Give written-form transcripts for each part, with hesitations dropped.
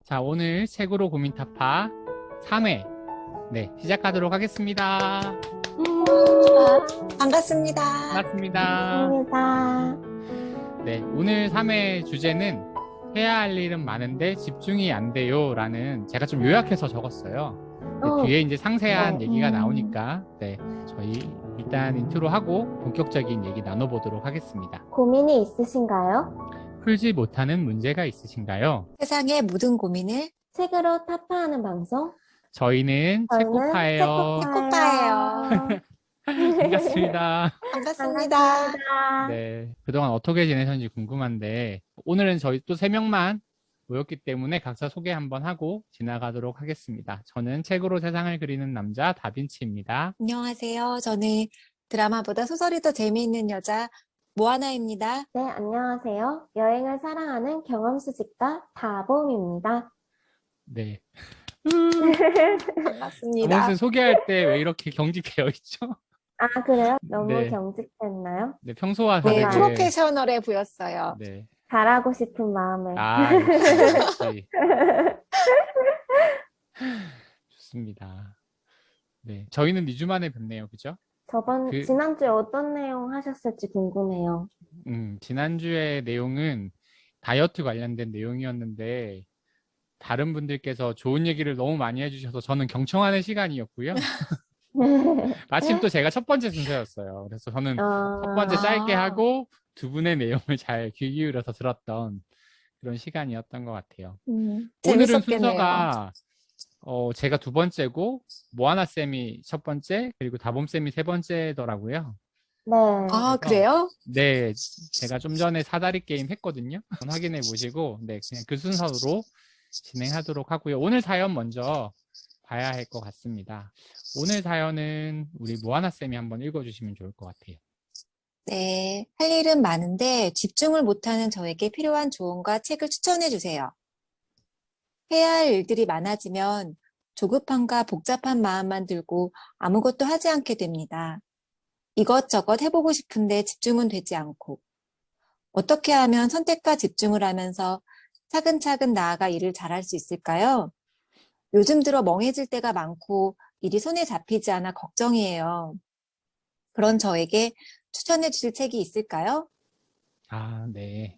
자, 오늘 책으로 고민 타파 3회 시작하도록 하겠습니다. 반갑습니다. 반갑습니다. 네, 오늘 3회 주제는 해야 할 일은 많은데 집중이 안 돼요 라는 제가 좀 요약해서 적었어요. 뒤에 이제 상세한 얘기가 나오니까 저희 일단 인트로하고 본격적인 얘기 나눠보도록 하겠습니다. 고민이 있으신가요? 풀지 못하는 문제가 있으신가요? 세상의 모든 고민을 책으로 타파하는 방송? 저희는 책코파예요. 책코파예요. 반갑습니다. 반갑습니다. 네, 그동안 어떻게 지내셨는지 궁금한데 오늘은 저희 또 3명만 모였기 때문에 각자 소개 한번 하고 지나가도록 하겠습니다. 저는 책으로 세상을 그리는 남자 다빈치입니다. 안녕하세요. 저는 드라마보다 소설이 더 재미있는 여자 모아나입니다. 네, 안녕하세요. 여행을 사랑하는 경험수집가 다봄입니다. 네. 반갑습니다. 아무튼 소개할 때 왜 이렇게 경직되어 있죠? 아, 그래요? 너무 네. 경직됐나요? 네, 평소와 네, 다르게. 프로페셔널해 보였어요. 네. 잘하고 싶은 마음에. 아, 역시. 좋습니다. 네, 저희는 2주 만에 뵙네요, 그죠? 지난주에 어떤 내용 하셨을지 궁금해요. 지난주의 내용은 다이어트 관련된 내용이었는데 다른 분들께서 좋은 얘기를 너무 많이 해주셔서 저는 경청하는 시간이었고요. 마침 또 제가 첫 번째 순서였어요. 그래서 저는 첫 번째 짧게 하고 두 분의 내용을 잘 귀 기울여서 들었던 그런 시간이었던 것 같아요. 오늘은 재밌었겠네요. 순서가 제가 두 번째고 모아나 쌤이 첫 번째 그리고 다봄 쌤이 세 번째더라고요. 네. 아, 그래요? 네, 제가 좀 전에 사다리 게임 했거든요. 한번 확인해 보시고 그냥 그 순서로 진행하도록 하고요. 오늘 사연 먼저 봐야 할 것 같습니다. 오늘 사연은 우리 모아나 쌤이 한번 읽어주시면 좋을 것 같아요. 네, 할 일은 많은데 집중을 못하는 저에게 필요한 조언과 책을 추천해 주세요. 해야 할 일들이 많아지면 조급함과 복잡한 마음만 들고 아무것도 하지 않게 됩니다. 이것저것 해보고 싶은데 집중은 되지 않고 어떻게 하면 선택과 집중을 하면서 차근차근 나아가 일을 잘할 수 있을까요? 요즘 들어 멍해질 때가 많고 일이 손에 잡히지 않아 걱정이에요. 그런 저에게 추천해 주실 책이 있을까요? 아, 네.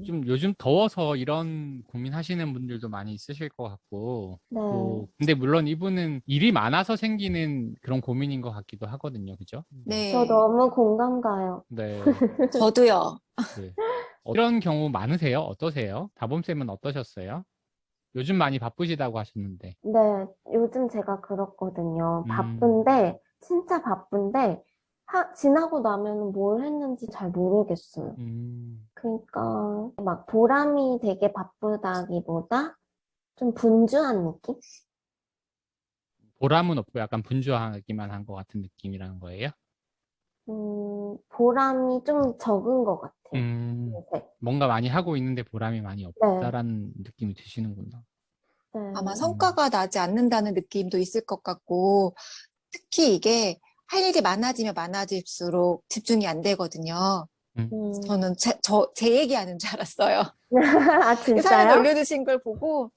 좀 요즘 더워서 이런 고민하시는 분들도 많이 있으실 것 같고 네. 근데 물론 이분은 일이 많아서 생기는 그런 고민인 것 같기도 하거든요. 그죠? 네, 저 너무 공감 가요. 네. 저도요. 네. 이런 경우 많으세요? 어떠세요? 다봄쌤은 어떠셨어요? 요즘 많이 바쁘시다고 하셨는데. 네, 요즘 제가 그렇거든요. 음. 진짜 바쁜데, 지나고 나면 뭘 했는지 잘 모르겠어요. 그러니까 막 보람이 되게 바쁘다기보다 좀 분주한 느낌? 보람은 없고 약간 분주하기만 한 것 같은 느낌이라는 거예요? 보람이 좀 적은 것 같아요. 네. 뭔가 많이 하고 있는데 보람이 많이 없다라는 느낌이 드시는구나. 네. 아마 성과가 나지 않는다는 느낌도 있을 것 같고 특히 이게 할 일이 많아지면 많아질수록 집중이 안 되거든요. 저는 제 얘기하는 줄 알았어요. 아, 사연 진짜요? 올려주신 걸 보고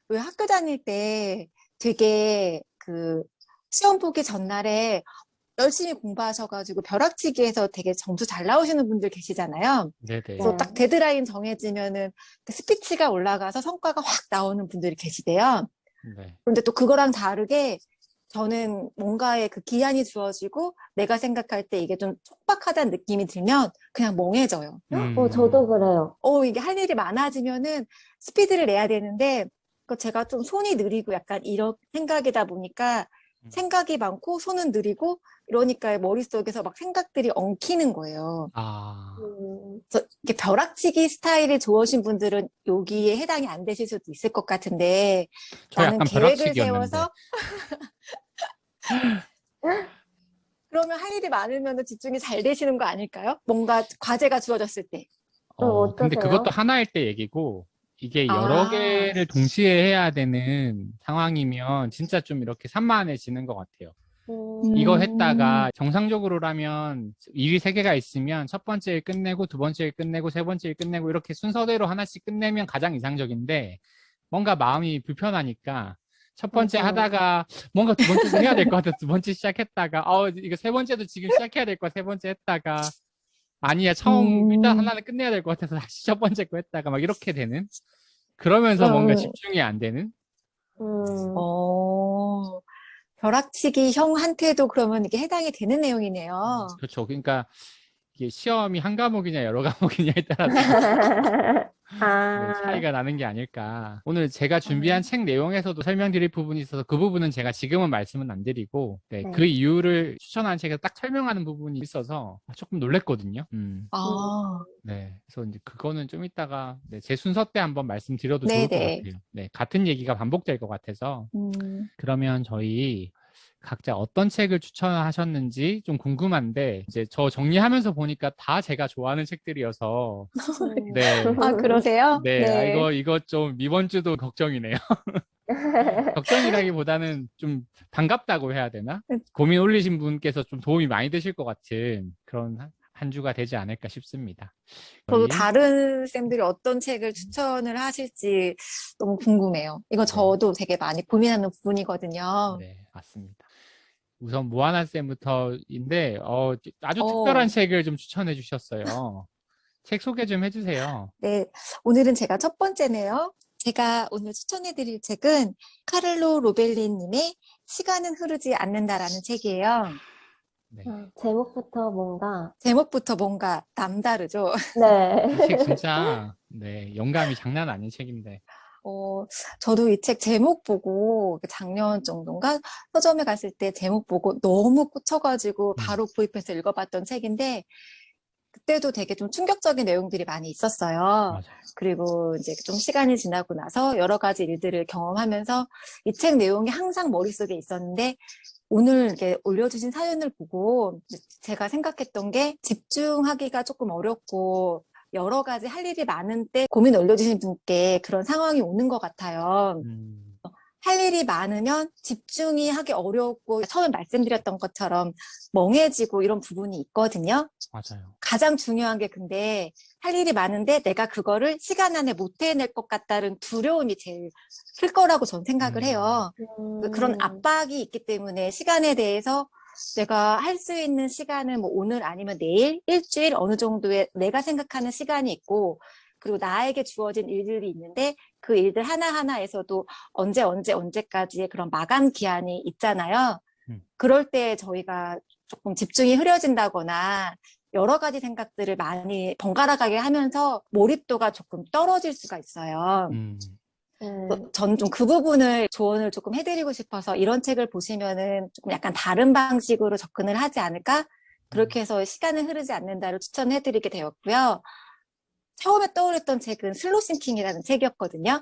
왜 학교 다닐 때 되게 그 시험 보기 전날에 열심히 공부하셔가지고 벼락치기에서 되게 점수 잘 나오시는 분들 계시잖아요. 네네. 그래서 딱 데드라인 정해지면은 그 스피치가 올라가서 성과가 확 나오는 분들이 계시대요. 네. 그런데 또 그거랑 다르게 저는 뭔가에 그 기한이 주어지고 내가 생각할 때 이게 좀 촉박하다는 느낌이 들면 그냥 멍해져요. 저도 그래요. 이게 할 일이 많아지면은 스피드를 내야 되는데 제가 좀 손이 느리고 약간 이런 생각이다 보니까 생각이 많고 손은 느리고 이러니까 머릿속에서 막 생각들이 엉키는 거예요. 그래서 이렇게 벼락치기 스타일이 좋으신 분들은 여기에 해당이 안 되실 수도 있을 것 같은데 나는 약간 계획을 벼락치기였는데. 세워서 그러면 할 일이 많으면 집중이 잘 되시는 거 아닐까요? 뭔가 과제가 주어졌을 때. 근데 어떠세요? 그것도 하나일 때 얘기고 이게 여러 개를 동시에 해야 되는 상황이면 진짜 좀 이렇게 산만해지는 것 같아요. 이거 했다가 정상적으로라면 일이 세 개가 있으면 첫 번째 일 끝내고 두 번째 일 끝내고 세 번째 일 끝내고 이렇게 순서대로 하나씩 끝내면 가장 이상적인데 뭔가 마음이 불편하니까 첫 번째 맞아요. 하다가 뭔가 두 번째도 해야 될 것 같아서 두 번째 시작했다가 이거 세 번째도 지금 시작해야 될 거 세 번째 했다가 아니야 처음 일단 하나는 끝내야 될 것 같아서 다시 첫 번째 거 했다가 막 이렇게 되는 그러면서 뭔가 집중이 안 되는 어, 벼락치기 형한테도 그러면 이게 해당이 되는 내용이네요. 그렇죠. 그러니까 이게 시험이 한 과목이냐 여러 과목이냐에 따라서 네, 아, 차이가 나는 게 아닐까. 오늘 제가 준비한 책 내용에서도 설명드릴 부분이 있어서 그 부분은 제가 지금은 말씀은 안 드리고 네, 네. 그 이유를 추천한 책에서 딱 설명하는 부분이 있어서 조금 놀랬거든요. 아, 네, 그래서 이제 그거는 좀 이따가 네, 제 순서 때 한번 말씀드려도 좋을 것 네네. 같아요. 네, 같은 얘기가 반복될 것 같아서. 그러면 저희 각자 어떤 책을 추천하셨는지 좀 궁금한데 이제 저 정리하면서 보니까 다 제가 좋아하는 책들이어서 네. 아, 그러세요? 네, 네. 이거 좀 이번 주도 걱정이네요. 걱정이라기보다는 좀 반갑다고 해야 되나? 고민 올리신 분께서 좀 도움이 많이 되실 것 같은 그런 한 주가 되지 않을까 싶습니다. 저도 저희, 다른 쌤들이 어떤 책을 추천을 하실지 너무 궁금해요. 이거 네, 저도 되게 많이 고민하는 부분이거든요. 네, 맞습니다. 우선 무한한 쌤부터인데, 아주 특별한 어, 책을 좀 추천해 주셨어요. 책 소개 좀 해주세요. 네. 오늘은 제가 첫 번째네요. 제가 오늘 추천해드릴 책은 카를로 로벨리님의 시간은 흐르지 않는다라는 책이에요. 네. 제목부터 뭔가, 제목부터 뭔가 남다르죠? 이 책 네. 진짜, 네, 영감이 장난 아닌 책인데. 어, 저도 이 책 제목 보고 작년 정도인가 서점에 갔을 때 제목 보고 너무 꽂혀가지고 바로 구입해서 읽어봤던 책인데 그때도 되게 좀 충격적인 내용들이 많이 있었어요. 맞아요. 그리고 이제 좀 시간이 지나고 나서 여러 가지 일들을 경험하면서 이 책 내용이 항상 머릿속에 있었는데 오늘 이렇게 올려주신 사연을 보고 제가 생각했던 게 집중하기가 조금 어렵고 여러 가지 할 일이 많은 때 고민 올려주신 분께 그런 상황이 오는 것 같아요. 할 일이 많으면 집중이 하기 어렵고 처음에 말씀드렸던 것처럼 멍해지고 이런 부분이 있거든요. 맞아요. 가장 중요한 게 근데 할 일이 많은데 내가 그거를 시간 안에 못 해낼 것 같다는 두려움이 제일 클 거라고 저는 생각을 해요. 그런 압박이 있기 때문에 시간에 대해서 내가 할 수 있는 시간은 뭐 오늘 아니면 내일, 일주일 어느 정도의 내가 생각하는 시간이 있고 그리고 나에게 주어진 일들이 있는데 그 일들 하나하나에서도 언제까지의 그런 마감 기한이 있잖아요. 그럴 때 저희가 조금 집중이 흐려진다거나 여러 가지 생각들을 많이 번갈아 가게 하면서 몰입도가 조금 떨어질 수가 있어요. 저는 좀 그 부분을 조언을 조금 해드리고 싶어서 이런 책을 보시면은 조금 약간 다른 방식으로 접근을 하지 않을까? 그렇게 해서 시간은 흐르지 않는다를 추천해드리게 되었고요. 처음에 떠올렸던 책은 슬로우 싱킹이라는 책이었거든요.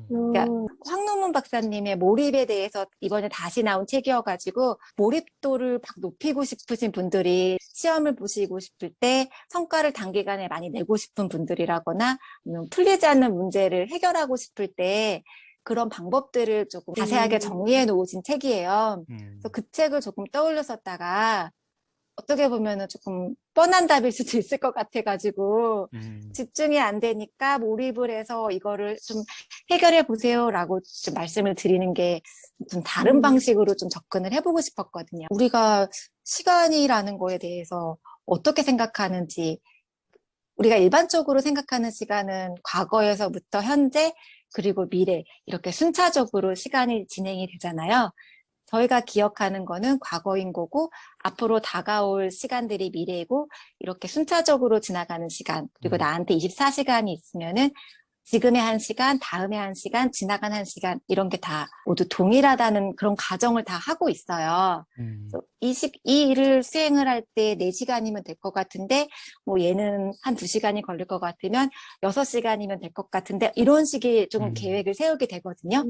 그러니까 황노문 박사님의 몰입에 대해서 이번에 다시 나온 책이어가지고 몰입도를 막 높이고 싶으신 분들이 시험을 보시고 싶을 때 성과를 단기간에 많이 내고 싶은 분들이라거나 아니면 풀리지 않는 문제를 해결하고 싶을 때 그런 방법들을 조금 자세하게 정리해 놓으신 책이에요. 그래서 그 책을 조금 떠올렸었다가 어떻게 보면은 조금 뻔한 답일 수도 있을 것 같아가지고 집중이 안 되니까 몰입을 해서 이거를 좀 해결해 보세요라고 좀 말씀을 드리는 게 좀 다른 방식으로 좀 접근을 해보고 싶었거든요. 우리가 시간이라는 거에 대해서 어떻게 생각하는지 우리가 일반적으로 생각하는 시간은 과거에서부터 현재 그리고 미래 이렇게 순차적으로 시간이 진행이 되잖아요. 저희가 기억하는 거는 과거인 거고 앞으로 다가올 시간들이 미래이고 이렇게 순차적으로 지나가는 시간 그리고 나한테 24시간이 있으면은 지금의 한 시간, 다음의 한 시간, 지나간 한 시간 이런 게 다 모두 동일하다는 그런 가정을 다 하고 있어요. 그래서 이 일을 수행을 할 때 4시간이면 될 것 같은데 뭐 얘는 한 2시간이 걸릴 것 같으면 6시간이면 될 것 같은데 이런 식의 좀 계획을 세우게 되거든요.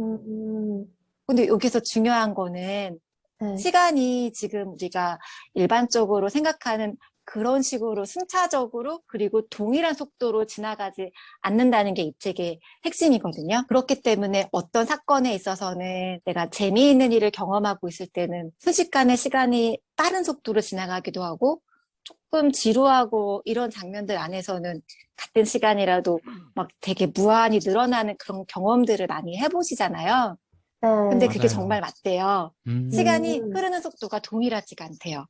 근데 여기서 중요한 거는 네. 시간이 지금 우리가 일반적으로 생각하는 그런 식으로 순차적으로 그리고 동일한 속도로 지나가지 않는다는 게 이 책의 핵심이거든요. 그렇기 때문에 어떤 사건에 있어서는 내가 재미있는 일을 경험하고 있을 때는 순식간에 시간이 빠른 속도로 지나가기도 하고 조금 지루하고 이런 장면들 안에서는 같은 시간이라도 막 되게 무한히 늘어나는 그런 경험들을 많이 해보시잖아요. 네. 근데 그게 맞아요. 정말 맞대요. 시간이 음. 흐르는 속도가 동일하지가 않대요.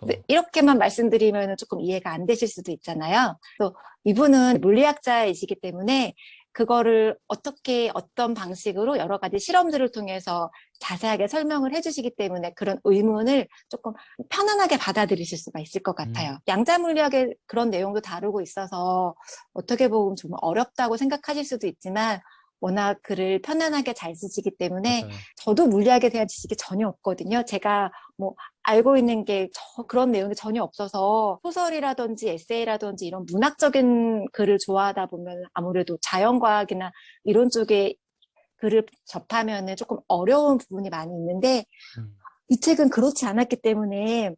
그쵸. 이렇게만 말씀드리면 조금 이해가 안 되실 수도 있잖아요. 또 이분은 물리학자이시기 때문에 그거를 어떻게 어떤 방식으로 여러 가지 실험들을 통해서 자세하게 설명을 해주시기 때문에 그런 의문을 조금 편안하게 받아들이실 수가 있을 것 같아요. 양자 물리학의 그런 내용도 다루고 있어서 어떻게 보면 좀 어렵다고 생각하실 수도 있지만 워낙 글을 편안하게 잘 쓰시기 때문에 맞아요. 저도 물리학에 대한 지식이 전혀 없거든요. 제가 뭐 알고 있는 게 그런 내용이 전혀 없어서 소설이라든지 에세이라든지 이런 문학적인 글을 좋아하다 보면 아무래도 자연과학이나 이런 쪽에 글을 접하면은 조금 어려운 부분이 많이 있는데 음, 이 책은 그렇지 않았기 때문에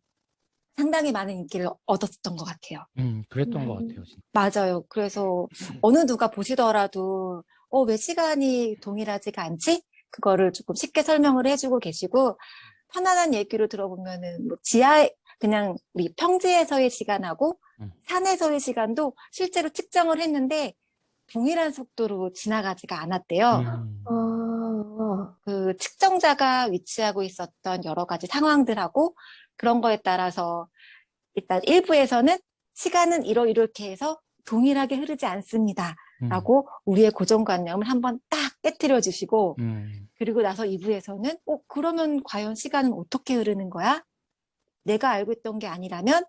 상당히 많은 인기를 얻었던 것 같아요. 그랬던 것 같아요, 진짜. 맞아요. 그래서 어느 누가 보시더라도 왜 시간이 동일하지가 않지? 그거를 조금 쉽게 설명을 해주고 계시고 편안한 얘기로 들어보면은 뭐 그냥 우리 평지에서의 시간하고 음, 산에서의 시간도 실제로 측정을 했는데 동일한 속도로 지나가지가 않았대요. 아, 그 측정자가 위치하고 있었던 여러 가지 상황들하고 그런 거에 따라서 일단 일부에서는 시간은 이렇게 해서 동일하게 흐르지 않습니다. 음, 라고 우리의 고정관념을 한번 딱 깨트려 주시고 음, 그리고 나서 2부에서는 그러면 과연 시간은 어떻게 흐르는 거야? 내가 알고 있던 게 아니라면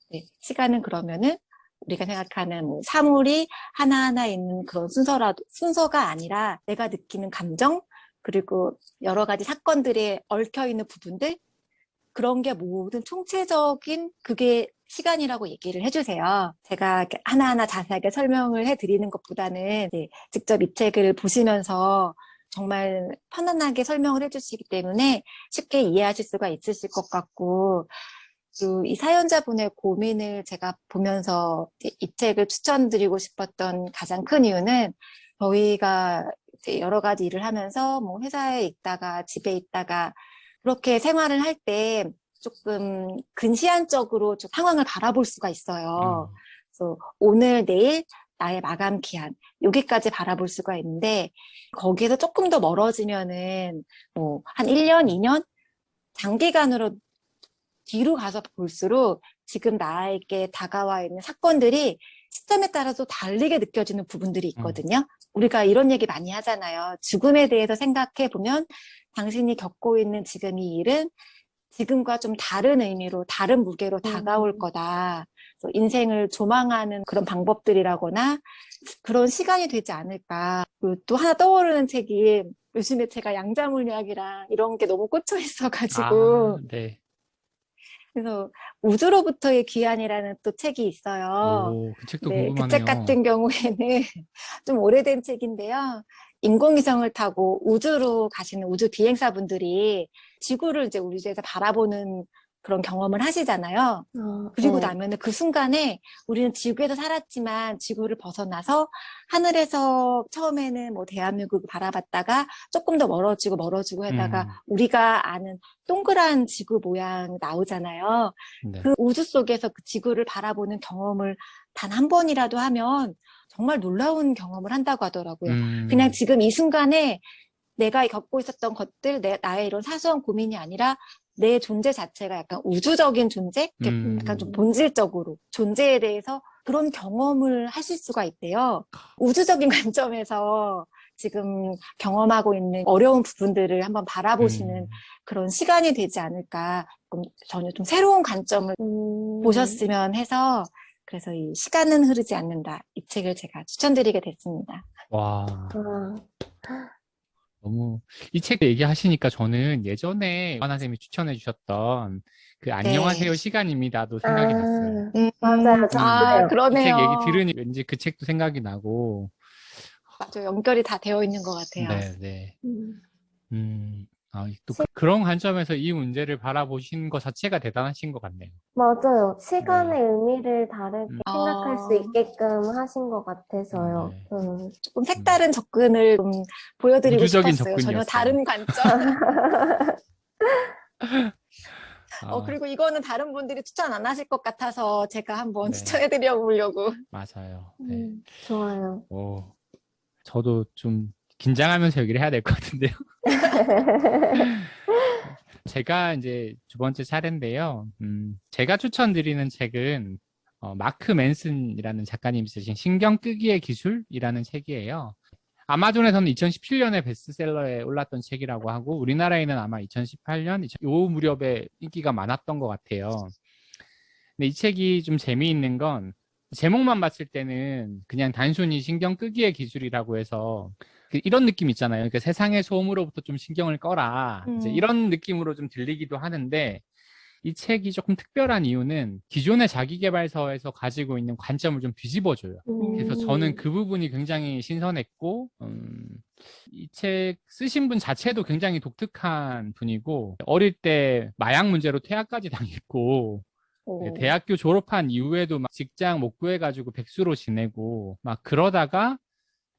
네, 시간은 그러면은 우리가 생각하는 뭐 사물이 하나하나 있는 그런 순서가 아니라 내가 느끼는 감정 그리고 여러 가지 사건들에 얽혀 있는 부분들 그런 게 모든 총체적인 그게 시간이라고 얘기를 해주세요. 제가 이렇게 하나하나 자세하게 설명을 해드리는 것보다는 네, 직접 이 책을 보시면서 정말 편안하게 설명을 해주시기 때문에 쉽게 이해하실 수가 있으실 것 같고 또 이 사연자분의 고민을 제가 보면서 이 책을 추천드리고 싶었던 가장 큰 이유는 저희가 이제 여러 가지 일을 하면서 뭐 회사에 있다가 집에 있다가 그렇게 생활을 할 때 조금 근시안적으로 좀 상황을 바라볼 수가 있어요. 음, 그래서 오늘, 내일, 나의 마감 기한, 여기까지 바라볼 수가 있는데, 거기에서 조금 더 멀어지면은, 뭐, 한 1년, 2년? 장기간으로 뒤로 가서 볼수록 지금 나에게 다가와 있는 사건들이 시점에 따라서 다르게 느껴지는 부분들이 음, 있거든요. 우리가 이런 얘기 많이 하잖아요. 죽음에 대해서 생각해 보면 당신이 겪고 있는 지금 이 일은 지금과 좀 다른 의미로, 다른 무게로 다가올 거다. 그래서 인생을 조망하는 그런 방법들이라거나 그런 시간이 되지 않을까. 그리고 또 하나 떠오르는 책이 요즘에 제가 양자물리학이랑 이런 게 너무 꽂혀 아, 있어가지고 네. 그래서 우주로부터의 귀환이라는 또 책이 있어요. 오, 그 책도 네, 그 책 궁금하네요. 같은 경우에는 좀 오래된 책인데요. 인공위성을 타고 우주로 가시는 우주 비행사분들이 지구를 이제 우주에서 바라보는 그런 경험을 하시잖아요. 그리고 네. 나면은 그 순간에 우리는 지구에서 살았지만 지구를 벗어나서 하늘에서 처음에는 뭐 대한민국을 바라봤다가 조금 더 멀어지고 하다가 음, 우리가 아는 동그란 지구 모양 나오잖아요. 네. 그 우주 속에서 그 지구를 바라보는 경험을 단 한 번이라도 하면 정말 놀라운 경험을 한다고 하더라고요. 그냥 음, 지금 이 순간에 내가 겪고 있었던 것들, 나의 이런 사소한 고민이 아니라 내 존재 자체가 약간 우주적인 존재? 이렇게 약간 좀 음, 본질적으로 존재에 대해서 그런 경험을 하실 수가 있대요. 우주적인 관점에서 지금 경험하고 있는 어려운 부분들을 한번 바라보시는 음. 그런 시간이 되지 않을까. 전혀 좀 새로운 관점을 음, 보셨으면 해서 그래서 이 시간은 흐르지 않는다. 이 책을 제가 추천드리게 됐습니다. 와, 아, 너무, 이 책 얘기하시니까 저는 예전에 요하나 쌤이 추천해 주셨던 그 네. 안녕하세요 시간입니다도 아, 생각이 났어요. 맞아요. 저도요. 이 책 얘기 그러네요. 들으니 왠지 그 책도 생각이 나고, 맞아, 연결이 다 되어 있는 것 같아요. 네, 네. 음, 음, 또 그런 관점에서 이 문제를 바라보신 것 자체가 대단하신 것 같네요. 맞아요. 시간의 네. 의미를 다르게 생각할 수 있게끔 하신 것 같아서요. 네. 조금 색다른 접근을 좀 보여드리고 우주적인 싶었어요. 전혀 접근이었어요. 다른 관점. 아, 그리고 이거는 다른 분들이 추천 안 하실 것 같아서 제가 한번 네. 추천해드려 보려고. 맞아요. 네. 좋아요. 저도 좀 긴장하면서 얘기를 해야 될 것 같은데요. 제가 이제 두 번째 차례인데요. 제가 추천드리는 책은 마크 맨슨이라는 작가님이 쓰신 신경 끄기의 기술이라는 책이에요. 아마존에서는 2017년에 베스트셀러에 올랐던 책이라고 하고 우리나라에는 아마 2018년 요 무렵에 인기가 많았던 것 같아요. 근데 이 책이 좀 재미있는 건 제목만 봤을 때는 그냥 단순히 신경 끄기의 기술이라고 해서 이런 느낌 있잖아요. 그러니까 세상의 소음으로부터 좀 신경을 꺼라. 이제 이런 느낌으로 좀 들리기도 하는데 이 책이 조금 특별한 이유는 기존의 자기계발서에서 가지고 있는 관점을 좀 뒤집어줘요. 그래서 저는 그 부분이 굉장히 신선했고, 이 책 쓰신 분 자체도 굉장히 독특한 분이고, 어릴 때 마약 문제로 퇴학까지 당했고, 대학교 졸업한 이후에도 막 직장 못 구해가지고 백수로 지내고, 막 그러다가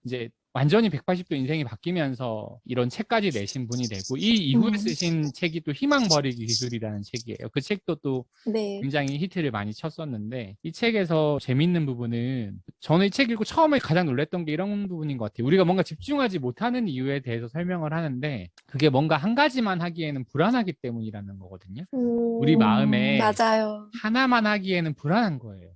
이제 완전히 180도 인생이 바뀌면서 이런 책까지 내신 분이 되고 이 이후에 쓰신 책이 또 희망 버리기 기술이라는 책이에요. 그 책도 또 네. 굉장히 히트를 많이 쳤었는데 이 책에서 재밌는 부분은 저는 이 책 읽고 처음에 가장 놀랐던 게 이런 부분인 것 같아요. 우리가 뭔가 집중하지 못하는 이유에 대해서 설명을 하는데 그게 뭔가 한 가지만 하기에는 불안하기 때문이라는 거거든요. 우리 마음에 맞아요. 하나만 하기에는 불안한 거예요.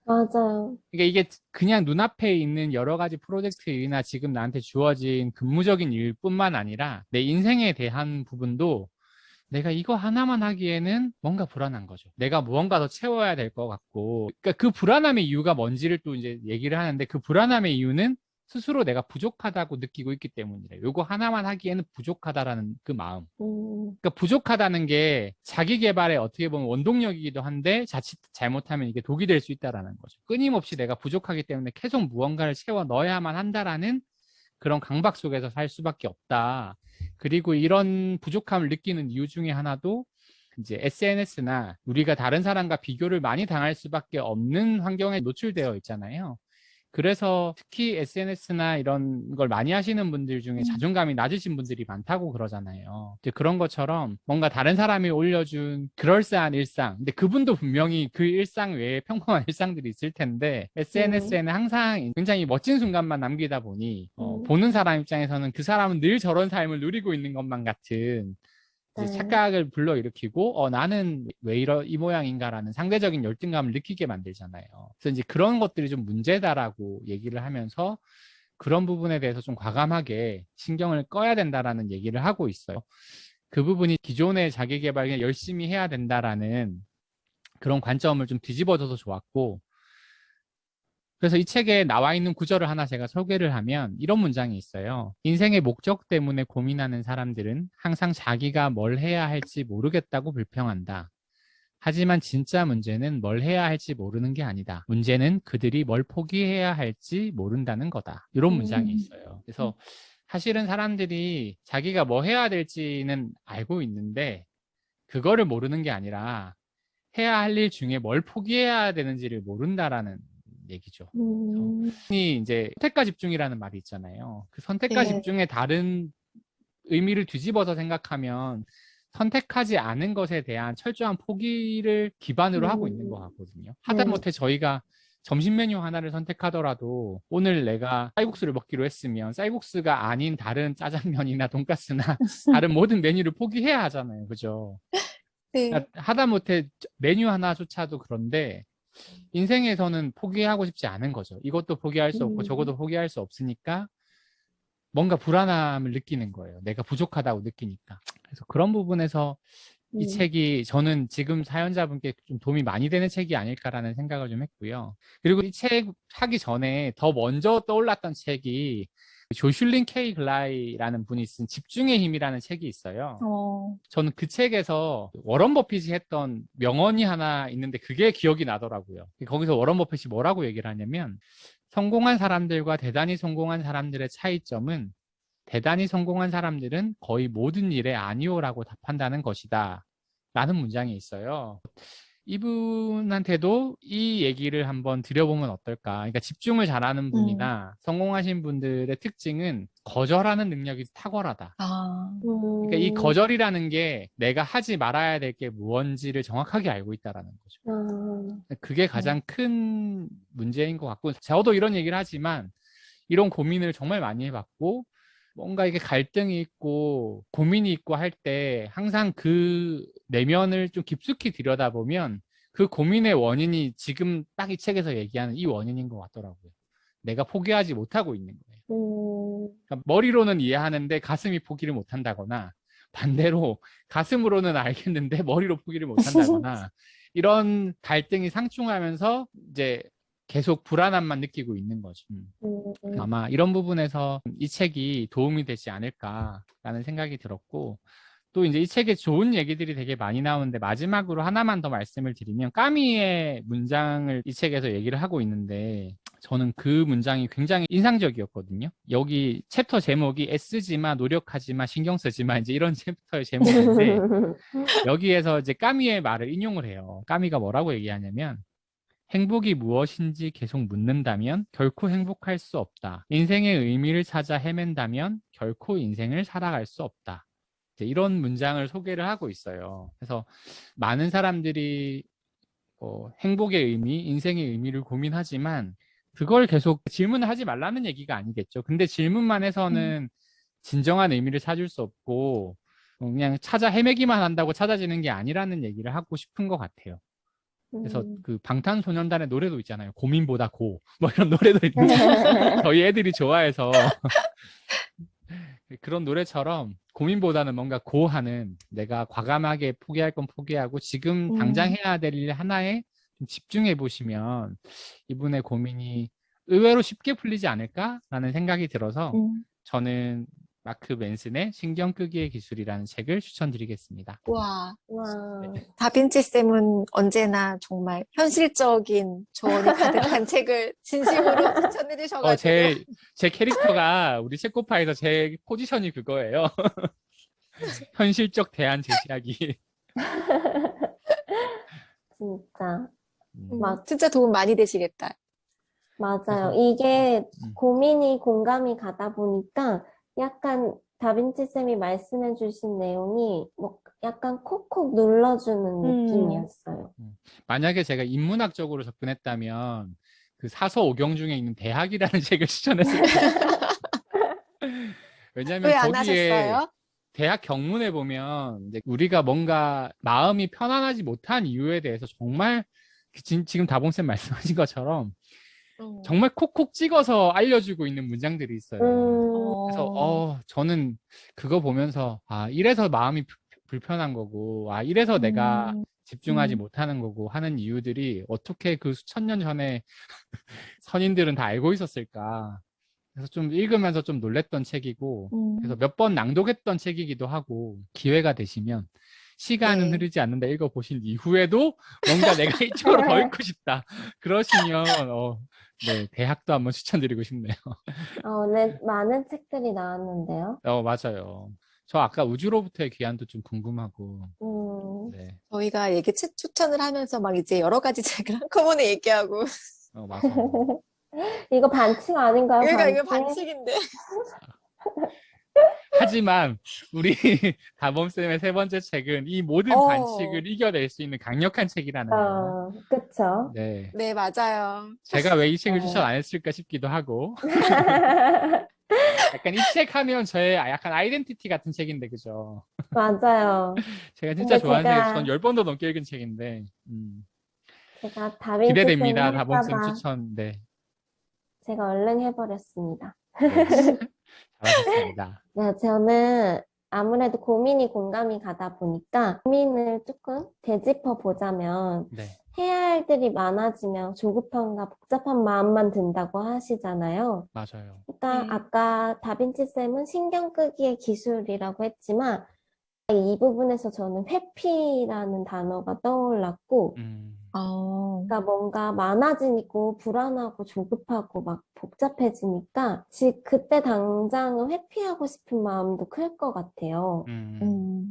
맞아요. 그러니까 이게 그냥 눈앞에 있는 여러 가지 프로젝트 일이나 지금 나한테 주어진 근무적인 일뿐만 아니라 내 인생에 대한 부분도 내가 이거 하나만 하기에는 뭔가 불안한 거죠. 내가 무언가 더 채워야 될 것 같고. 그러니까 그 불안함의 이유가 뭔지를 또 이제 얘기를 하는데 그 불안함의 이유는 스스로 내가 부족하다고 느끼고 있기 때문이래요. 요거 하나만 하기에는 부족하다라는 그 마음. 그러니까 부족하다는 게 자기 개발에 어떻게 보면 원동력이기도 한데 자칫 잘못하면 이게 독이 될 수 있다라는 거죠. 끊임없이 내가 부족하기 때문에 계속 무언가를 채워 넣어야만 한다라는 그런 강박 속에서 살 수밖에 없다. 그리고 이런 부족함을 느끼는 이유 중에 하나도 이제 SNS나 우리가 다른 사람과 비교를 많이 당할 수밖에 없는 환경에 노출되어 있잖아요. 그래서 특히 SNS나 이런 걸 많이 하시는 분들 중에 자존감이 낮으신 분들이 많다고 그러잖아요. 이제 그런 것처럼 뭔가 다른 사람이 올려준 그럴싸한 일상, 근데 그분도 분명히 그 일상 외에 평범한 일상들이 있을 텐데 SNS에는 항상 굉장히 멋진 순간만 남기다 보니 보는 사람 입장에서는 그 사람은 늘 저런 삶을 누리고 있는 것만 같은 이제 네. 착각을 불러일으키고 나는 왜 이 모양인가라는 상대적인 열등감을 느끼게 만들잖아요. 그래서 이제 그런 것들이 좀 문제다라고 얘기를 하면서 그런 부분에 대해서 좀 과감하게 신경을 꺼야 된다라는 얘기를 하고 있어요. 그 부분이 기존의 자기 개발을 열심히 해야 된다라는 그런 관점을 좀 뒤집어져서 좋았고 그래서 이 책에 나와 있는 구절을 하나 제가 소개를 하면 이런 문장이 있어요. 인생의 목적 때문에 고민하는 사람들은 항상 자기가 뭘 해야 할지 모르겠다고 불평한다. 하지만 진짜 문제는 뭘 해야 할지 모르는 게 아니다. 문제는 그들이 뭘 포기해야 할지 모른다는 거다. 이런 문장이 있어요. 그래서 사실은 사람들이 자기가 뭐 해야 될지는 알고 있는데 그거를 모르는 게 아니라 해야 할 일 중에 뭘 포기해야 되는지를 모른다라는 얘기죠. 흔히 이제 선택과 집중이라는 말이 있잖아요. 그 선택과 네. 집중의 다른 의미를 뒤집어서 생각하면 선택하지 않은 것에 대한 철저한 포기를 기반으로 하고 있는 것 같거든요. 하다못해 저희가 점심 메뉴 하나를 선택하더라도 오늘 내가 쌀국수를 먹기로 했으면 쌀국수가 아닌 다른 짜장면이나 돈가스나 다른 모든 메뉴를 포기해야 하잖아요. 그죠? 네. 그러니까 하다못해 메뉴 하나조차도 그런데 인생에서는 포기하고 싶지 않은 거죠. 이것도 포기할 수 없고 저것도 포기할 수 없으니까 뭔가 불안함을 느끼는 거예요. 내가 부족하다고 느끼니까. 그래서 그런 부분에서 이 책이 저는 지금 사연자분께 좀 도움이 많이 되는 책이 아닐까라는 생각을 좀 했고요. 그리고 이 책 하기 전에 더 먼저 떠올랐던 책이 조슐린 K 글라이라는 분이 쓴 집중의 힘이라는 책이 있어요. 저는 그 책에서 워런 버핏이 했던 명언이 하나 있는데 그게 기억이 나더라고요. 거기서 워런 버핏이 뭐라고 얘기를 하냐면 성공한 사람들과 대단히 성공한 사람들의 차이점은 대단히 성공한 사람들은 거의 모든 일에 아니오라고 답한다는 것이다. 라는 문장이 있어요. 이분한테도 이 얘기를 한번 드려보면 어떨까? 그러니까 집중을 잘하는 분이나 성공하신 분들의 특징은 거절하는 능력이 탁월하다. 아, 그러니까 이 거절이라는 게 내가 하지 말아야 될 게 무언지를 정확하게 알고 있다라는 거죠. 그게 가장 큰 문제인 것 같고, 저도 이런 얘기를 하지만 이런 고민을 정말 많이 해봤고, 뭔가 이게 갈등이 있고 고민이 있고 할 때 항상 그 내면을 좀 깊숙이 들여다보면 그 고민의 원인이 지금 딱 이 책에서 얘기하는 이 원인인 것 같더라고요. 내가 포기하지 못하고 있는 거예요. 그러니까 머리로는 이해하는데 가슴이 포기를 못한다거나, 반대로 가슴으로는 알겠는데 머리로 포기를 못한다거나, 이런 갈등이 상충하면서 이제 계속 불안함만 느끼고 있는 거죠. 아마 이런 부분에서 이 책이 도움이 되지 않을까라는 생각이 들었고, 또 이제 이 책에 좋은 얘기들이 되게 많이 나오는데 마지막으로 하나만 더 말씀을 드리면, 까미의 문장을 이 책에서 얘기를 하고 있는데 저는 그 문장이 굉장히 인상적이었거든요. 여기 챕터 제목이 애쓰지마, 노력하지마, 신경 쓰지마, 이제 이런 챕터의 제목인데 여기에서 이제 까미의 말을 인용을 해요. 까미가 뭐라고 얘기하냐면, 행복이 무엇인지 계속 묻는다면 결코 행복할 수 없다. 인생의 의미를 찾아 헤맨다면 결코 인생을 살아갈 수 없다. 이제 이런 문장을 소개를 하고 있어요. 그래서 많은 사람들이 행복의 의미, 인생의 의미를 고민하지만 그걸 계속 질문을 하지 말라는 얘기가 아니겠죠. 근데 질문만 해서는 진정한 의미를 찾을 수 없고 그냥 찾아 헤매기만 한다고 찾아지는 게 아니라는 얘기를 하고 싶은 것 같아요. 그래서 그 방탄소년단의 노래도 있잖아요. 고민보다 고. 뭐 이런 노래도 있는데 저희 애들이 좋아해서 그런 노래처럼 고민보다는 뭔가 고하는, 내가 과감하게 포기할 건 포기하고 지금 당장 해야 될 일 하나에 좀 집중해 보시면 이분의 고민이 의외로 쉽게 풀리지 않을까라는 생각이 들어서 저는 마크 맨슨의 신경 끄기의 기술이라는 책을 추천드리겠습니다. 와, 와, 다빈치 쌤은 언제나 정말 현실적인 조언이 가득한 책을 진심으로 추천해 주셔가지고. 제 캐릭터가 우리 책고파에서 제 포지션이 그거예요. 현실적 대안 제시하기. 진짜. 진짜 도움 많이 되시겠다. 맞아요. 그래서, 이게 고민이 공감이 가다 보니까 약간 다빈치 쌤이 말씀해 주신 내용이 뭐 약간 콕콕 눌러주는 느낌이었어요. 만약에 제가 인문학적으로 접근했다면 그 사서 오경 중에 있는 대학이라는 책을 추천했을 거예요. 왜냐하면 왜 안 거기에 하셨어요? 대학 경문에 보면 이제 우리가 뭔가 마음이 편안하지 못한 이유에 대해서 정말 지금 다봉쌤 말씀하신 것처럼 정말 콕콕 찍어서 알려주고 있는 문장들이 있어요. 그래서 저는 그거 보면서 이래서 마음이 불편한 거고, 이래서 내가 집중하지 못하는 거고 하는 이유들이 어떻게 그 수천 년 전에 선인들은 다 알고 있었을까. 그래서 좀 읽으면서 좀 놀랬던 책이고, 그래서 몇 번 낭독했던 책이기도 하고, 기회가 되시면 시간은 네. 흐르지 않는다 읽어보신 이후에도 뭔가 내가 이쪽으로 더 읽고 싶다. 그러시면 네, 대학도 한번 추천드리고 싶네요. 오늘 많은 책들이 나왔는데요. 맞아요. 저 아까 우주로부터의 귀환도 좀 궁금하고, 네, 저희가 얘기 책 추천을 하면서 막 이제 여러 가지 책을 한꺼번에 얘기하고. 맞아요. 이거 반칙 아닌가요? 그러니까 이거 반칙? 반칙인데. 하지만 우리 다범쌤의 세 번째 책은 이 모든 반칙을 이겨낼 수 있는 강력한 책이라는 거. 그쵸. 네, 네, 맞아요. 제가 왜 이 책을 추천 안 했을까 싶기도 하고. 약간 이 책 하면 저의 약간 아이덴티티 같은 책인데, 그죠? 맞아요. 제가 진짜 근데 좋아하는 책에서 전 10번도 넘게 읽은 책인데, 제가 다빈치 쌤이 기대됩니다. 다범쌤 할까봐 추천. 네, 제가 얼른 해버렸습니다. 네. 잘하셨습니다. 네, 저는 아무래도 고민이 공감이 가다 보니까 고민을 조금 되짚어 보자면 네, 해야 할 일이 많아지면 조급함과 복잡한 마음만 든다고 하시잖아요. 맞아요. 그러니까 네. 아까 다빈치 쌤은 신경 끄기의 기술이라고 했지만 이 부분에서 저는 회피라는 단어가 떠올랐고 그러니까 뭔가 많아지고 불안하고 조급하고 막 복잡해지니까 그때 당장은 회피하고 싶은 마음도 클 것 같아요.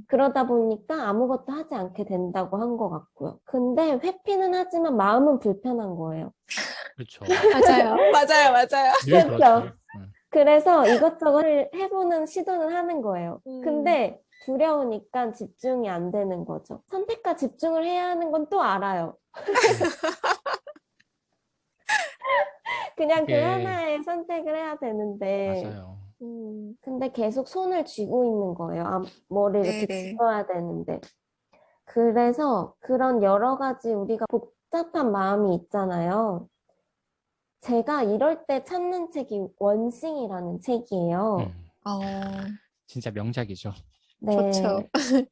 그러다 보니까 아무것도 하지 않게 된다고 한 것 같고요. 근데 회피는 하지만 마음은 불편한 거예요. 그렇죠. 맞아요. 맞아요. 맞아요. 늘 그렇죠. 그렇죠. 그래서 이것저것 해보는 시도는 하는 거예요. 음. 근데 두려우니까 집중이 안 되는 거죠. 선택과 집중을 해야 하는 건 또 알아요. 그냥 그 그게 하나의 선택을 해야 되는데, 맞아요. 근데 계속 손을 쥐고 있는 거예요. 뭐를 이렇게 네네. 집어야 되는데. 그래서 그런 여러 가지 우리가 복잡한 마음이 있잖아요. 제가 이럴 때 찾는 책이 원싱이라는 책이에요. 어, 진짜 명작이죠. 좋죠. 네.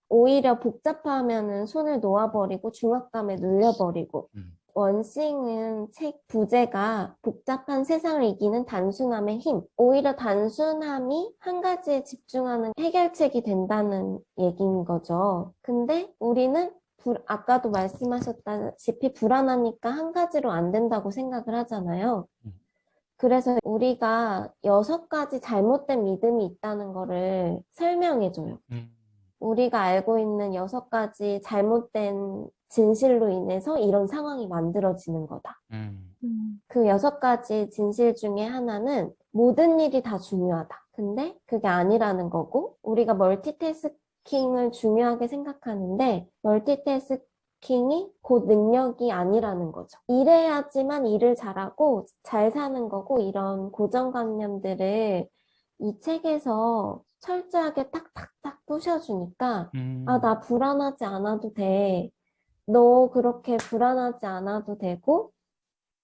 오히려 복잡하면은 손을 놓아버리고 중압감에 눌려버리고 음, 원싱은 책 부제가 복잡한 세상을 이기는 단순함의 힘. 오히려 단순함이 한 가지에 집중하는 해결책이 된다는 얘기인 거죠. 근데 우리는 아까도 말씀하셨다시피 불안하니까 한 가지로 안 된다고 생각을 하잖아요. 음, 그래서 우리가 6가지 잘못된 믿음이 있다는 거를 설명해줘요. 음, 우리가 알고 있는 6가지 잘못된 진실로 인해서 이런 상황이 만들어지는 거다. 음, 그 6가지 진실 중에 하나는 모든 일이 다 중요하다. 근데 그게 아니라는 거고, 우리가 멀티태스킹을 중요하게 생각하는데, 멀티태스킹이 곧 능력이 아니라는 거죠. 일해야지만 일을 잘하고 잘 사는 거고, 이런 고정관념들을 이 책에서 철저하게 탁탁탁 부셔주니까, 아, 나 불안하지 않아도 돼. 너 그렇게 불안하지 않아도 되고,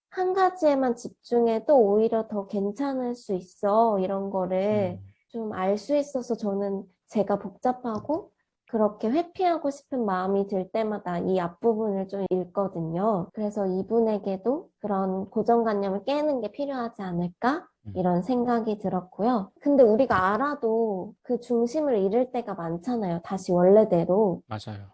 한 가지에만 집중해도 오히려 더 괜찮을 수 있어. 이런 거를 음, 좀 알 수 있어서 저는 제가 복잡하고 그렇게 회피하고 싶은 마음이 들 때마다 이 앞부분을 좀 읽거든요. 그래서 이분에게도 그런 고정관념을 깨는 게 필요하지 않을까? 이런 생각이 들었고요. 근데 우리가 알아도 그 중심을 잃을 때가 많잖아요. 다시 원래대로. 맞아요.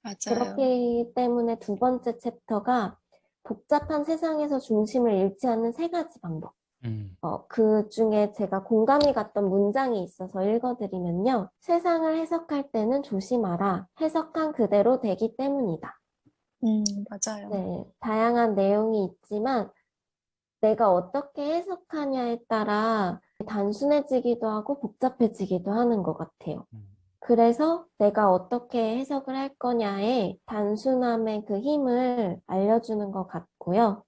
맞아요. 그렇기 때문에 2번째 챕터가 복잡한 세상에서 중심을 잃지 않는 3가지 방법. 음, 그 중에 제가 공감이 갔던 문장이 있어서 읽어드리면요. 세상을 해석할 때는 조심하라. 해석한 그대로 되기 때문이다. 맞아요. 네, 다양한 내용이 있지만 내가 어떻게 해석하냐에 따라 단순해지기도 하고 복잡해지기도 하는 것 같아요. 음, 그래서 내가 어떻게 해석을 할 거냐에 단순함의 그 힘을 알려주는 것 같고요.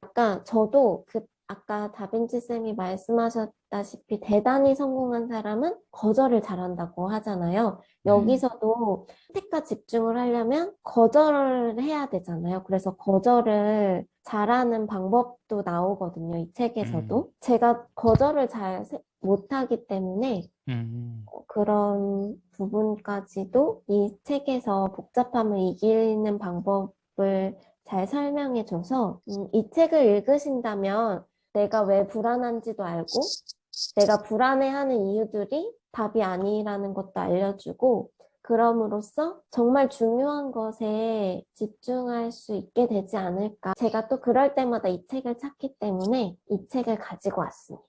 저도 아까 다빈치 쌤이 말씀하셨다시피 대단히 성공한 사람은 거절을 잘한다고 하잖아요. 여기서도 선택과 집중을 하려면 거절을 해야 되잖아요. 그래서 거절을 잘하는 방법도 나오거든요. 이 책에서도. 제가 거절을 잘 못하기 때문에 음, 그런 부분까지도 이 책에서 복잡함을 이기는 방법을 잘 설명해줘서 이 책을 읽으신다면 내가 왜 불안한지도 알고 내가 불안해하는 이유들이 답이 아니라는 것도 알려주고 그럼으로써 정말 중요한 것에 집중할 수 있게 되지 않을까. 제가 또 그럴 때마다 이 책을 찾기 때문에 이 책을 가지고 왔습니다.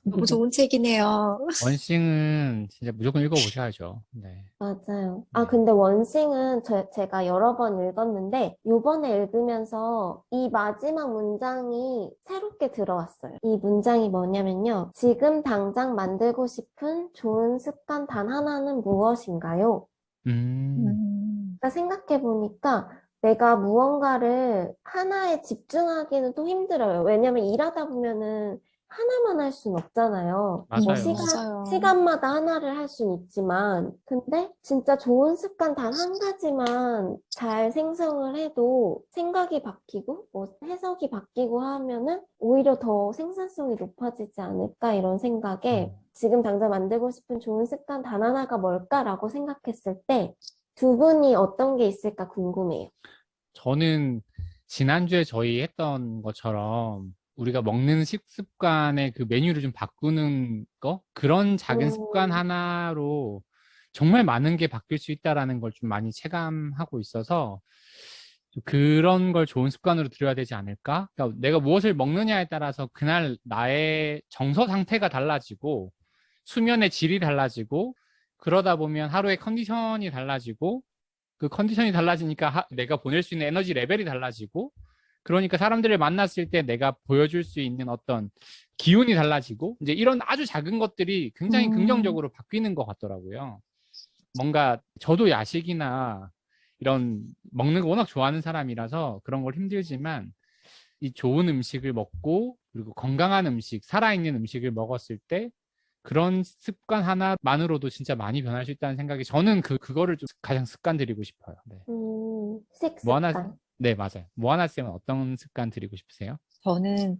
너무 좋은 책이네요. 원싱은 진짜 무조건 읽어보셔야죠. 네. 맞아요. 네. 근데 원싱은 제가 여러 번 읽었는데, 요번에 읽으면서 이 마지막 문장이 새롭게 들어왔어요. 이 문장이 뭐냐면요. 지금 당장 만들고 싶은 좋은 습관 단 하나는 무엇인가요? 음, 그러니까 생각해보니까 내가 무언가를 하나에 집중하기는 또 힘들어요. 왜냐면 일하다 보면은 하나만 할 수는 없잖아요. 뭐 맞아요. 맞아요. 시간마다 하나를 할 수는 있지만, 근데 진짜 좋은 습관 단 한 가지만 잘 생성을 해도 생각이 바뀌고, 뭐 해석이 바뀌고 하면은 오히려 더 생산성이 높아지지 않을까 이런 생각에 지금 당장 만들고 싶은 좋은 습관 단 하나가 뭘까라고 생각했을 때 2분이 어떤 게 있을까 궁금해요. 저는 지난주에 저희 했던 것처럼 우리가 먹는 식습관의 그 메뉴를 좀 바꾸는 거? 그런 작은 습관 음, 하나로 정말 많은 게 바뀔 수 있다라는 걸 좀 많이 체감하고 있어서 그런 걸 좋은 습관으로 들여야 되지 않을까? 그러니까 내가 무엇을 먹느냐에 따라서 그날 나의 정서 상태가 달라지고 수면의 질이 달라지고 그러다 보면 하루의 컨디션이 달라지고 그 컨디션이 달라지니까 내가 보낼 수 있는 에너지 레벨이 달라지고 그러니까 사람들을 만났을 때 내가 보여줄 수 있는 어떤 기운이 달라지고 이제 이런 아주 작은 것들이 굉장히 긍정적으로 바뀌는 것 같더라고요. 뭔가 저도 야식이나 이런 먹는 거 워낙 좋아하는 사람이라서 그런 걸 힘들지만 이 좋은 음식을 먹고 그리고 건강한 음식, 살아있는 음식을 먹었을 때 그런 습관 하나만으로도 진짜 많이 변할 수 있다는 생각이 저는 그거를 좀 가장 습관 들이고 싶어요. 네. 식습관. 네, 맞아요. 모아나 쌤은 어떤 습관 들이고 싶으세요? 저는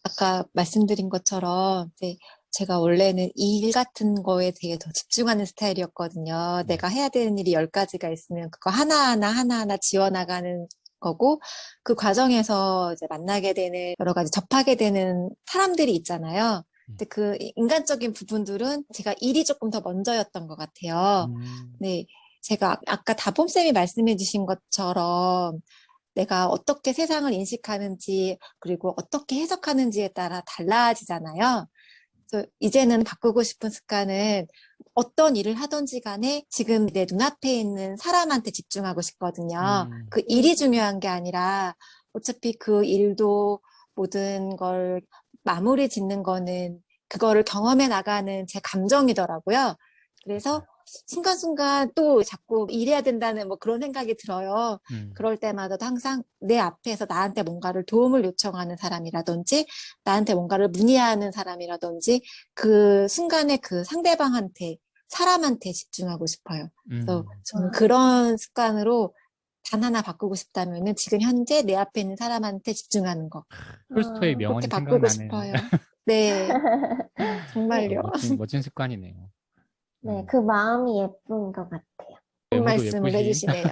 아까 말씀드린 것처럼 이제 제가 원래는 일 같은 거에 되게 더 집중하는 스타일이었거든요. 네. 내가 해야 되는 일이 10가지가 있으면 그거 하나하나 지워나가는 거고 그 과정에서 이제 만나게 되는 여러 가지 접하게 되는 사람들이 있잖아요. 근데 그 인간적인 부분들은 제가 일이 조금 더 먼저였던 것 같아요. 네, 제가 아까 다봄쌤이 말씀해 주신 것처럼 내가 어떻게 세상을 인식하는지, 그리고 어떻게 해석하는지에 따라 달라지잖아요. 그래서 이제는 바꾸고 싶은 습관은 어떤 일을 하든지 간에 지금 내 눈앞에 있는 사람한테 집중하고 싶거든요. 그 일이 중요한 게 아니라 어차피 그 일도 모든 걸 마무리 짓는 거는 그거를 경험해 나가는 제 감정이더라고요. 그래서 순간순간 또 자꾸 일해야 된다는 뭐 그런 생각이 들어요. 그럴 때마다도 항상 내 앞에서 나한테 뭔가를 도움을 요청하는 사람이라든지 나한테 뭔가를 문의하는 사람이라든지 그 순간에 그 상대방한테 사람한테 집중하고 싶어요. 그래서 저는 그런 습관으로 단 하나 바꾸고 싶다면은 지금 현재 내 앞에 있는 사람한테 집중하는 거. 톨스토이의 그렇게 명언이 바꾸고 생각나는 싶어요. 네, 정말요. 멋진 습관이네요. 네, 그 마음이 예쁜 것 같아요. 좋은 외모도 말씀을 예쁘신. 해주시네요.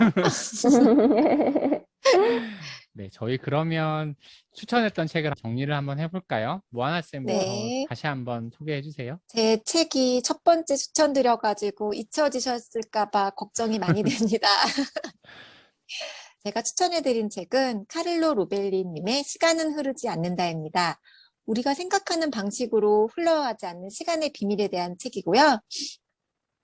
네, 저희 그러면 추천했던 책을 정리를 한번 해볼까요? 모아나 쌤부터 네. 다시 한번 소개해 주세요. 제 책이 첫 번째 추천드려가지고 잊혀지셨을까 봐 걱정이 많이 됩니다. 제가 추천해드린 책은 카를로 로벨리님의 시간은 흐르지 않는다입니다. 우리가 생각하는 방식으로 흘러가지 않는 시간의 비밀에 대한 책이고요.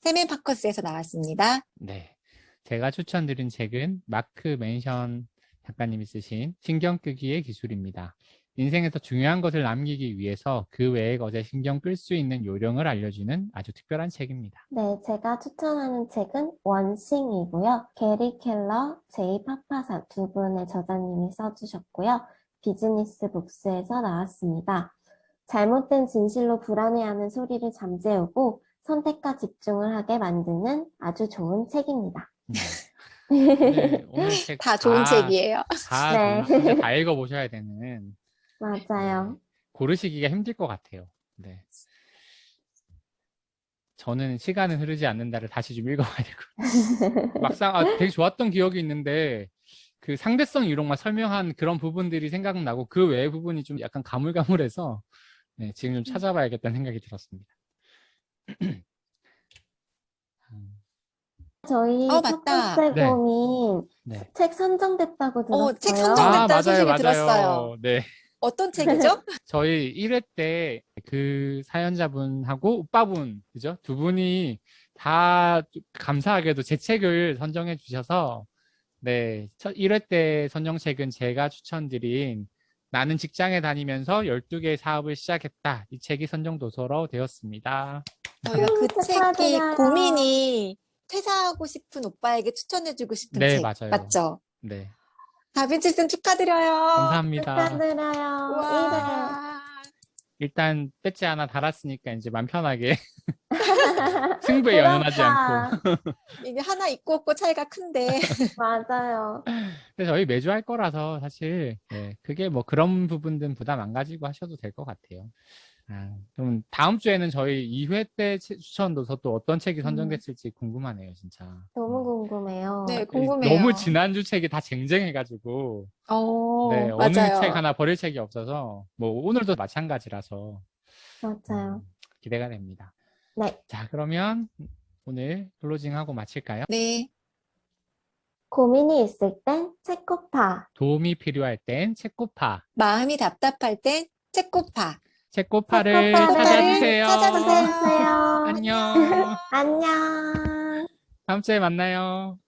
세멘 파커스에서 나왔습니다. 네, 제가 추천드린 책은 마크 맨션 작가님이 쓰신 신경 끄기의 기술입니다. 인생에서 중요한 것을 남기기 위해서 그 외의 것에 신경 끌 수 있는 요령을 알려주는 아주 특별한 책입니다. 네, 제가 추천하는 책은 원싱이고요. 게리 켈러, 제이 파파사 두 분의 저자님이 써주셨고요. 비즈니스 북스에서 나왔습니다. 잘못된 진실로 불안해하는 소리를 잠재우고 선택과 집중을 하게 만드는 아주 좋은 책입니다. 오늘 책 다 좋은 책이에요. 다 네. 진짜 다 읽어보셔야 되는. 맞아요. 고르시기가 힘들 것 같아요. 네. 저는 시간은 흐르지 않는다를 다시 좀 읽어봐야 되고. 막상 되게 좋았던 기억이 있는데 그 상대성 이론만 설명한 그런 부분들이 생각나고 그 외의 부분이 좀 약간 가물가물해서 네, 지금 좀 찾아봐야겠다는 생각이 들었습니다. 저희 첫 맞다. 번째 네. 고민 네. 책 선정됐다고 들었어요. 책 선정됐다는 맞아요, 소식을 들었어요. 네. 어떤 책이죠? 저희 1회 때 그 사연자분하고 오빠분, 그죠? 두 분이 다 감사하게도 제 책을 선정해 주셔서, 네. 1회 때 선정책은 제가 추천드린 나는 직장에 다니면서 12개의 사업을 시작했다. 이 책이 선정도서로 되었습니다. 저희가 그 책이 축하드려요. 고민이 퇴사하고 싶은 오빠에게 추천해주고 싶은 네, 책. 맞아요. 맞죠? 네. 다빈치 쌤 축하드려요. 감사합니다. 축하드려요. 와. 일단 배지 하나 달았으니까 이제 맘 편하게 승부에 연연하지 않고. 이게 하나 있고 없고 차이가 큰데. 맞아요. 근데 저희 매주 할 거라서 사실 네, 그게 뭐 그런 부분들은 부담 안 가지고 하셔도 될 것 같아요. 그럼 다음 주에는 저희 2회 때 추천 도서 또 어떤 책이 선정됐을지 궁금하네요, 진짜. 너무 궁금해요. 네, 궁금해요. 너무 지난주 책이 다 쟁쟁해가지고 네, 어느 맞아요. 책 하나 버릴 책이 없어서 뭐 오늘도 마찬가지라서 맞아요. 기대가 됩니다. 네. 자, 그러면 오늘 클로징하고 마칠까요? 네. 고민이 있을 땐 책코파. 도움이 필요할 땐 책코파. 마음이 답답할 땐 책코파. 책코파를 책코파를 찾아주세요. 찾아주세요. 안녕. 안녕. 안녕. 다음 주에 만나요.